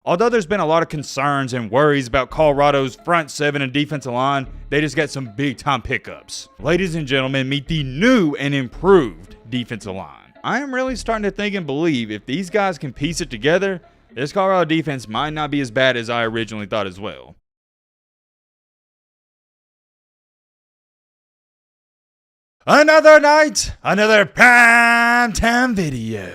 Although there's been a lot of concerns and worries about Colorado's front seven and defensive line, they just got some big time pickups. Ladies and gentlemen, meet the new and improved defensive line. I am really starting to think and believe if these guys can piece it together, this Colorado defense might not be as bad as I originally thought as well. Another night, another primetime video.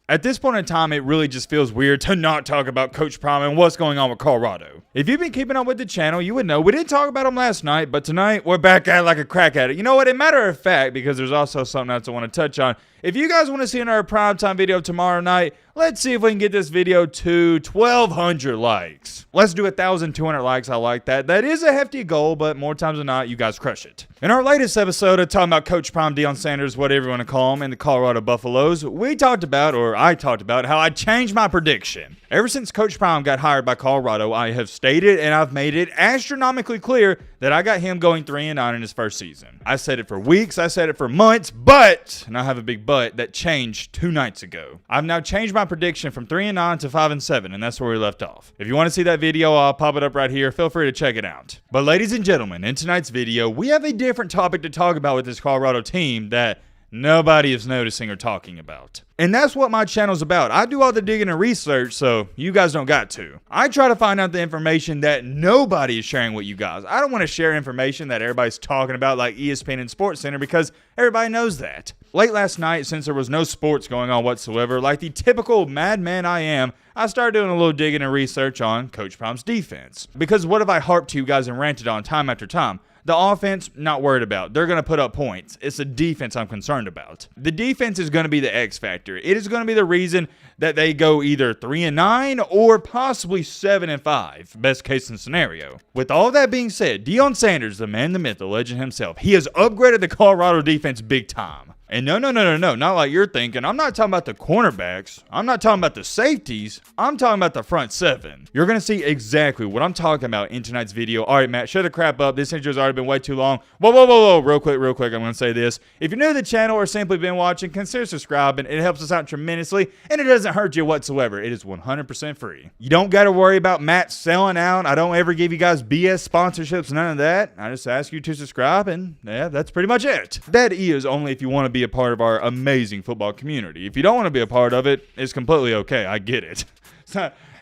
At this point in time, it really just feels weird to not talk about Coach Prime and what's going on with Colorado. If you've been keeping up with the channel, you would know we didn't talk about him last night, but tonight we're back at it like a crack at it. You know what? In matter of fact, because there's also something else I want to touch on. If you guys want to see another primetime video tomorrow night, let's see if we can get this video to 1,200 likes. Let's do 1,200 likes. I like that. That is a hefty goal, but more times than not, you guys crush it. In our latest episode of talking about Coach Prime, Deion Sanders, whatever you want to call him, and the Colorado Buffaloes, we talked about, or I talked about, how I changed my prediction. Ever since Coach Prime got hired by Colorado, I have stated and I've made it astronomically clear that I got him going 3-9 in his first season. I said it for weeks, I said it for months, but, and I have a big but, that changed 2 nights ago. I've now changed my prediction from 3-9 to 5-7, and that's where we left off. If you want to see that video, I'll pop it up right here. Feel free to check it out. But ladies and gentlemen, in tonight's video, we have a different topic to talk about with this Colorado team that nobody is noticing or talking about. And that's what my channel's about. I do all the digging and research, so you guys don't got to. I try to find out the information that nobody is sharing with you guys. I don't want to share information that everybody's talking about like ESPN and SportsCenter because everybody knows that. Late last night, since there was no sports going on whatsoever, like the typical madman I am, I started doing a little digging and research on Coach Prime's defense. Because what have I harped to you guys and ranted on time after time? The offense, not worried about. They're going to put up points. It's the defense I'm concerned about. The defense is going to be the X factor. It is going to be the reason that they go either 3-9 or possibly 7-5. Best case scenario. With all that being said, Deion Sanders, the man, the myth, the legend himself, he has upgraded the Colorado defense big time. And no, not like you're thinking. I'm not talking about the cornerbacks. I'm not talking about the safeties. I'm talking about the front seven. You're going to see exactly what I'm talking about in tonight's video. All right, Matt, shut the crap up. This intro's already been way too long. Whoa. Real quick. I'm going to say this. If you're new to the channel or simply been watching, consider subscribing. It helps us out tremendously, and it doesn't hurt you whatsoever. It is 100% free. You don't got to worry about Matt selling out. I don't ever give you guys BS sponsorships, none of that. I just ask you to subscribe, and yeah, that's pretty much it. That is only if you want to be a part of our amazing football community. If you don't want to be a part of it, it's completely okay. I get it.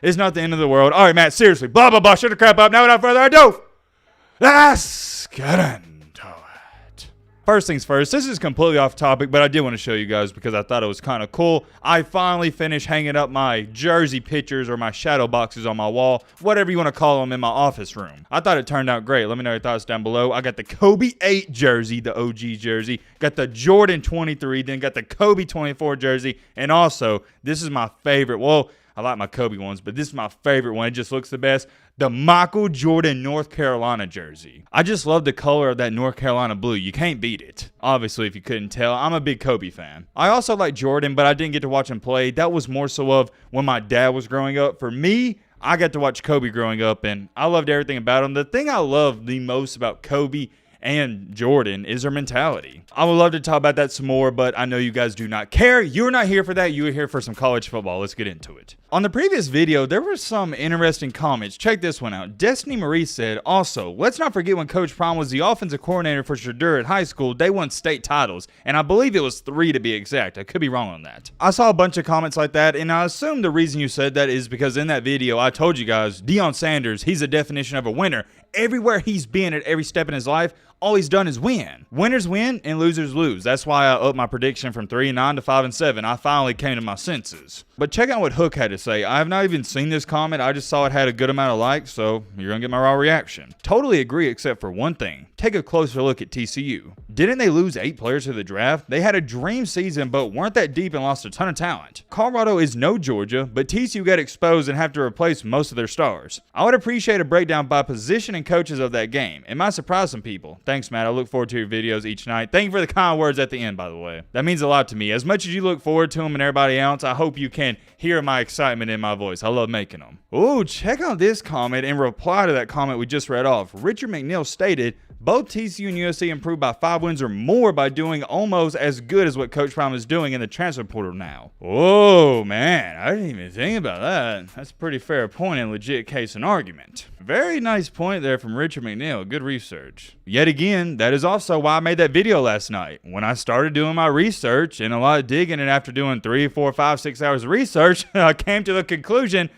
It's not the end of the world. All right, Matt, seriously. Blah, shut the crap up. Now, without further ado, let's get into it. First things first, this is completely off topic, but I did want to show you guys because I thought it was kind of cool. I finally finished hanging up my jersey pictures or my shadow boxes on my wall, whatever you want to call them, in my office room. I thought it turned out great. Let me know your thoughts down below. I got the Kobe 8 jersey, the OG jersey, got the Jordan 23, then got the Kobe 24 jersey, and also, this is my favorite. Well, I like my Kobe ones, but this is my favorite one. It just looks the best. The Michael Jordan North Carolina jersey. I just love the color of that North Carolina blue. You can't beat it. Obviously, if you couldn't tell, I'm a big Kobe fan. I also like Jordan, but I didn't get to watch him play. That was more so of when my dad was growing up. For me, I got to watch Kobe growing up, and I loved everything about him. The thing I love the most about Kobe and Jordan is their mentality. I would love to talk about that some more, but I know you guys do not care. You're not here for that. You are here for some college football. Let's get into it. On the previous video, there were some interesting comments. Check this one out. Destiny Marie said, also, let's not forget when Coach Prime was the offensive coordinator for Shadur at high school, they won state titles, and I believe it was 3 to be exact. I could be wrong on that. I saw a bunch of comments like that, and I assume the reason you said that is because in that video, I told you guys, Deion Sanders, he's a definition of a winner. Everywhere he's been at every step in his life, all he's done is win. Winners win and losers lose. That's why I upped my prediction from 3-9 to 5-7. I finally came to my senses. But check out what Hook had to say. I have not even seen this comment. I just saw it had a good amount of likes, so you're going to get my raw reaction. Totally agree except for one thing. Take a closer look at TCU. Didn't they lose 8 players to the draft? They had a dream season, but weren't that deep and lost a ton of talent. Colorado is no Georgia, but TCU got exposed and have to replace most of their stars. I would appreciate a breakdown by position and coaches of that game. It might surprise some people. Thanks, Matt. I look forward to your videos each night. Thank you for the kind words at the end, by the way. That means a lot to me. As much as you look forward to them and everybody else, I hope you can hear my excitement in my voice. I love making them. Ooh, check out this comment in reply to that comment we just read off. Richard McNeil stated, Both TCU and USC improved by 5 wins or more by doing almost as good as what Coach Prime is doing in the transfer portal now. Oh man, I didn't even think about that. That's a pretty fair point and legit case and argument. Very nice point there from Richard McNeil. Good research. Yet again, that is also why I made that video last night. When I started doing my research and a lot of digging, and after doing 3, 4, 5, 6 hours of research, I came to the conclusion,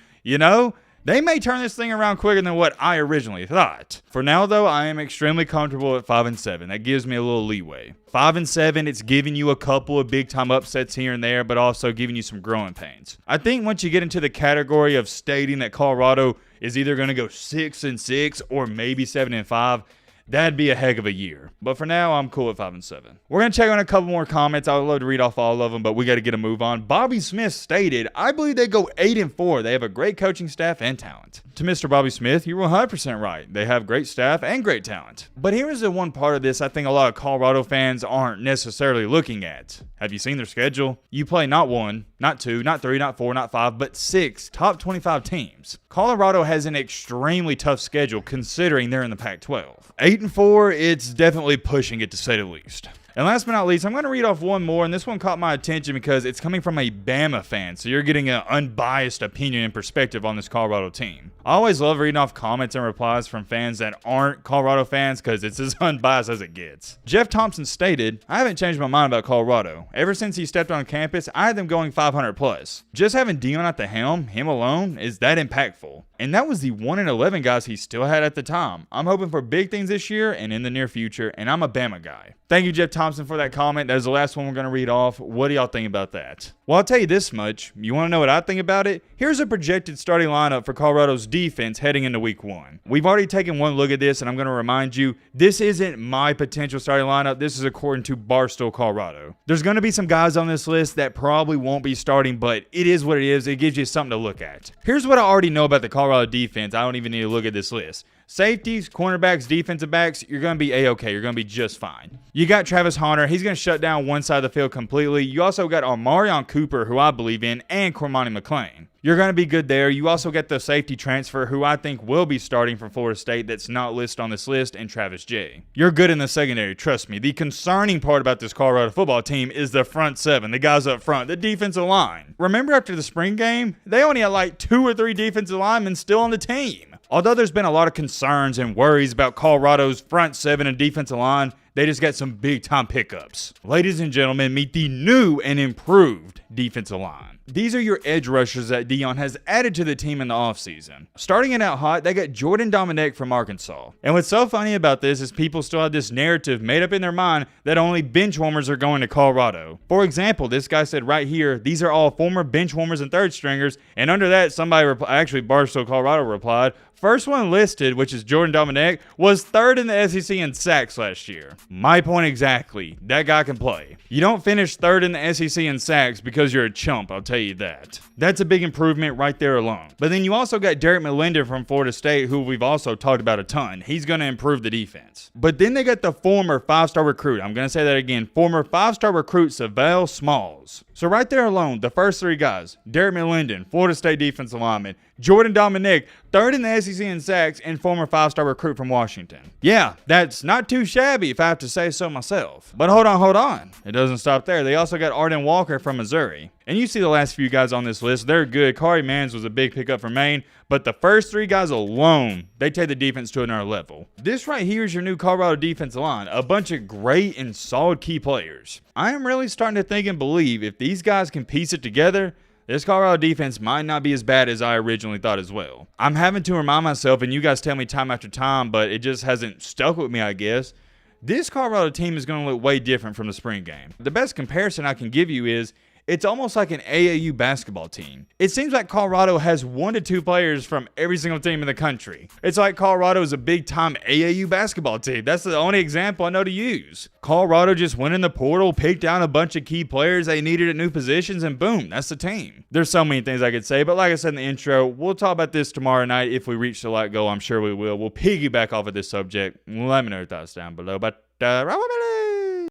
they may turn this thing around quicker than what I originally thought. For now, though, I am extremely comfortable at 5-7. That gives me a little leeway. 5-7, it's giving you a couple of big-time upsets here and there, but also giving you some growing pains. I think once you get into the category of stating that Colorado is either going to go 6-6 or maybe 7-5, that'd be a heck of a year. But for now, I'm cool at 5-7. We're going to check on a couple more comments. I would love to read off all of them, but we got to get a move on. Bobby Smith stated, I believe they go 8-4. They have a great coaching staff and talent. To Mr. Bobby Smith, you're 100% right. They have great staff and great talent. But here is the one part of this I think a lot of Colorado fans aren't necessarily looking at. Have you seen their schedule? You play not 1, not 2, not 3, not 4, not 5, but 6 top 25 teams. Colorado has an extremely tough schedule considering they're in the Pac-12. 8-4, it's definitely pushing it to say the least. And last but not least, I'm going to read off one more, and this one caught my attention because it's coming from a Bama fan, so you're getting an unbiased opinion and perspective on this Colorado team. I always love reading off comments and replies from fans that aren't Colorado fans because it's as unbiased as it gets. Jeff Thompson stated, I haven't changed my mind about Colorado. Ever since he stepped on campus, I had them going 500 plus. Just having Deion at the helm, him alone, is that impactful. And that was the 1-11 guys he still had at the time. I'm hoping for big things this year and in the near future, and I'm a Bama guy. Thank you, Jeff Thompson, for that comment. That is the last one we're going to read off. What do y'all think about that? Well, I'll tell you this much. You want to know what I think about it? Here's a projected starting lineup for Colorado's defense heading into week 1. We've already taken one look at this, and I'm going to remind you, this isn't my potential starting lineup. This is according to Barstool Colorado. There's going to be some guys on this list that probably won't be starting, but it is what it is. It gives you something to look at. Here's what I already know about the Colorado defense. I don't even need to look at this list. Safeties, cornerbacks, defensive backs, you're going to be A-okay. You're going to be just fine. You got Travis Hunter. He's going to shut down one side of the field completely. You also got Amarion Cooper, who I believe in, and Cormani McClain. You're going to be good there. You also get the safety transfer, who I think will be starting from Florida State that's not listed on this list, and Travis J. You're good in the secondary, trust me. The concerning part about this Colorado football team is the front 7, the guys up front, the defensive line. Remember after the spring game, they only had like 2 or 3 defensive linemen still on the team. Although there's been a lot of concerns and worries about Colorado's front 7 and defensive line, they just got some big-time pickups. Ladies and gentlemen, meet the new and improved defensive line. These are your edge rushers that Deion has added to the team in the offseason. Starting it out hot, they got Jordan Dominic from Arkansas. And what's so funny about this is people still have this narrative made up in their mind that only bench warmers are going to Colorado. For example, this guy said right here, these are all former bench warmers and third stringers. And under that, somebody, actually Barstow Colorado replied, first one listed, which is Jordan Dominic, was 3rd in the SEC in sacks last year. My point exactly. That guy can play. You don't finish 3rd in the SEC in sacks because you're a chump, I'll tell you that. That's a big improvement right there alone. But then you also got Derek Melinda from Florida State, who we've also talked about a ton. He's going to improve the defense. But then they got the former 5-star recruit. I'm going to say that again. Former 5-star recruit, Savell Smalls. So right there alone, the first 3 guys, Derek Melinda, Florida State defensive lineman, Jordan Dominic, 3rd in the SEC in sacks, and former 5-star recruit from Washington. Yeah, that's not too shabby if I have to say so myself. But hold on. It doesn't stop there. They also got Arden Walker from Missouri. And you see the last few guys on this list, they're good. Kari Mans was a big pickup from Maine, but the first 3 guys alone, they take the defense to another level. This right here is your new Colorado defensive line, a bunch of great and solid key players. I am really starting to think and believe if these guys can piece it together, this Colorado defense might not be as bad as I originally thought as well. I'm having to remind myself, and you guys tell me time after time, but it just hasn't stuck with me, I guess. This Colorado team is going to look way different from the spring game. The best comparison I can give you is it's almost like an AAU basketball team. It seems like Colorado has 1 to 2 players from every single team in the country. It's like Colorado is a big-time AAU basketball team. That's the only example I know to use. Colorado just went in the portal, picked out a bunch of key players they needed at new positions, and boom, that's the team. There's so many things I could say, but like I said in the intro, we'll talk about this tomorrow night if we reach the light goal. I'm sure we will. We'll piggyback off of this subject. Let me know your thoughts down below. But